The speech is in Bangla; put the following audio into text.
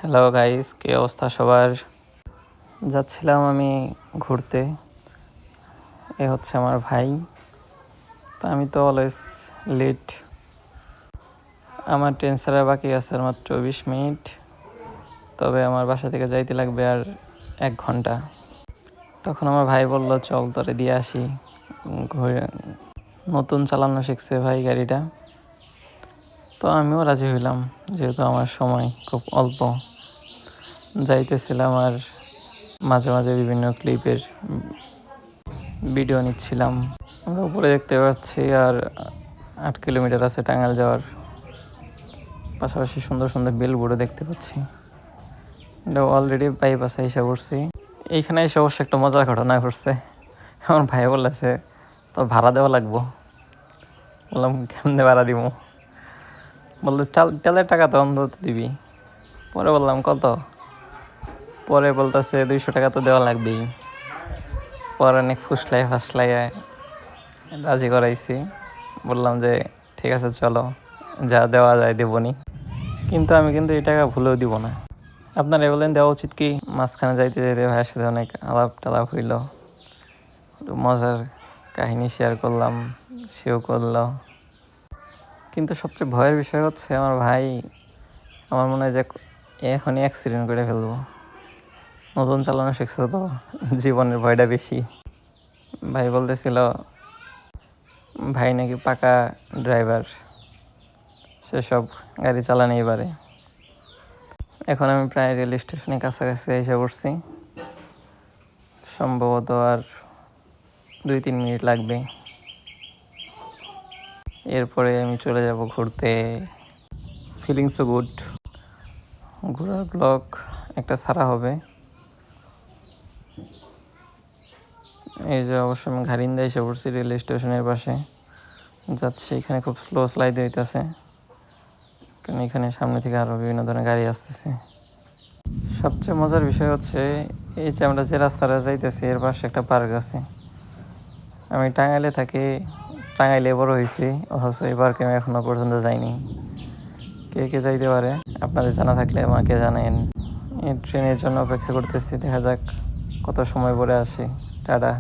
হ্যালো গাইস, কি অবস্থা সবার? যাচ্ছিলাম আমি ঘুরতে। এ হচ্ছে আমার ভাই। তো আমি তো অলওয়েজ লেট। আমার ট্রেন ছাড়া বাকি আছে আর মাত্র 20 মিনিট। তবে আমার বাসা থেকে যাইতে লাগবে আর 1 ঘন্টা। তখন আমার ভাই বলল, চল তোরে দিয়ে আসি। ঘুরে নতুন চালানো শিখছে ভাই গাড়িটা। তো আমিও রাজি হইলাম, যেহেতু আমার সময় খুব অল্প। যাইতেছিলাম আর মাঝে মাঝে বিভিন্ন ক্লিপের ভিডিও নিচ্ছিলাম। আমরা উপরে দেখতে পাচ্ছি আর 8 কিলোমিটার আছে টাঙ্গাইল যাওয়ার। পাশাপাশি সুন্দর সুন্দর বিলবোর্ডও দেখতে পাচ্ছি। এটা অলরেডি বাইপাসে এসে পড়ছি। এইখানে এসে অবশ্য একটা মজার ঘটনা ঘটছে। আমার ভাই বলেছে, তোর ভাড়া দেওয়া লাগবো। বললাম, কেমনে ভাড়া দিব? বললো, তেলের টাকা তো অন্তত দিবি। পরে বললাম, কত? পরে বলতেছে 200 টাকা তো দেওয়া লাগবেই। পরে অনেক ফাসলাইয়া রাজি করাইছি। বললাম যে ঠিক আছে, চলো, যা দেওয়া যায় দেবনি। কিন্তু আমি এই টাকা ভুলেও দিব না। আপনারা বলেন দেওয়া উচিত কি? মাঝখানে যাইতে যাইতে ভাইয়ের সাথে অনেক আলাপ টালাপ হইল, একটু মজার কাহিনী শেয়ার করলাম, সেও করলো। কিন্তু সবচেয়ে ভয়ের বিষয় হচ্ছে আমার ভাই, আমার মনে হয় যে এখনই অ্যাক্সিডেন্ট করে ফেলবো। নতুন চালানো শিখছে তো, জীবনের ভয়টা বেশি। ভাই বলতেছিল, ভাই নাকি পাকা ড্রাইভার, সেসব গাড়ি চালানোই পারে। এখন আমি প্রায় রেল স্টেশনের কাছাকাছি এসে পড়ছি। সম্ভবত আর 2-3 মিনিট লাগবে। এরপরে আমি চলে যাব ঘুরতে। ফিলিংসও গুড। ঘোরার ব্লগ একটা ছাড়া হবে। এই যে অবশ্য আমি ঘারিন্দা এসে পড়ছি রেল স্টেশনের পাশে। যাচ্ছি, এখানে খুব স্লো স্লাইড হইতেছে, কারণ এখানে সামনে থেকে আরও বিভিন্ন ধরনের গাড়ি আসতেছে। সবচেয়ে মজার বিষয় হচ্ছে এই যে আমরা যে রাস্তাটা যাইতেছি এর পাশে একটা পার্ক আছে। আমি টাঙ্গাইলে থাকি, টাঙ্গাইলে বড় হয়েছি, অথচ এই পার্কে আমি এখনও পর্যন্ত যাইনি। কে কে যাইতে পারে? আপনাদের জানা থাকলে আমাকে জানেন। এই ট্রেনের জন্য অপেক্ষা করতেছি, দেখা যাক কত সময় পরে আসি। টাটা।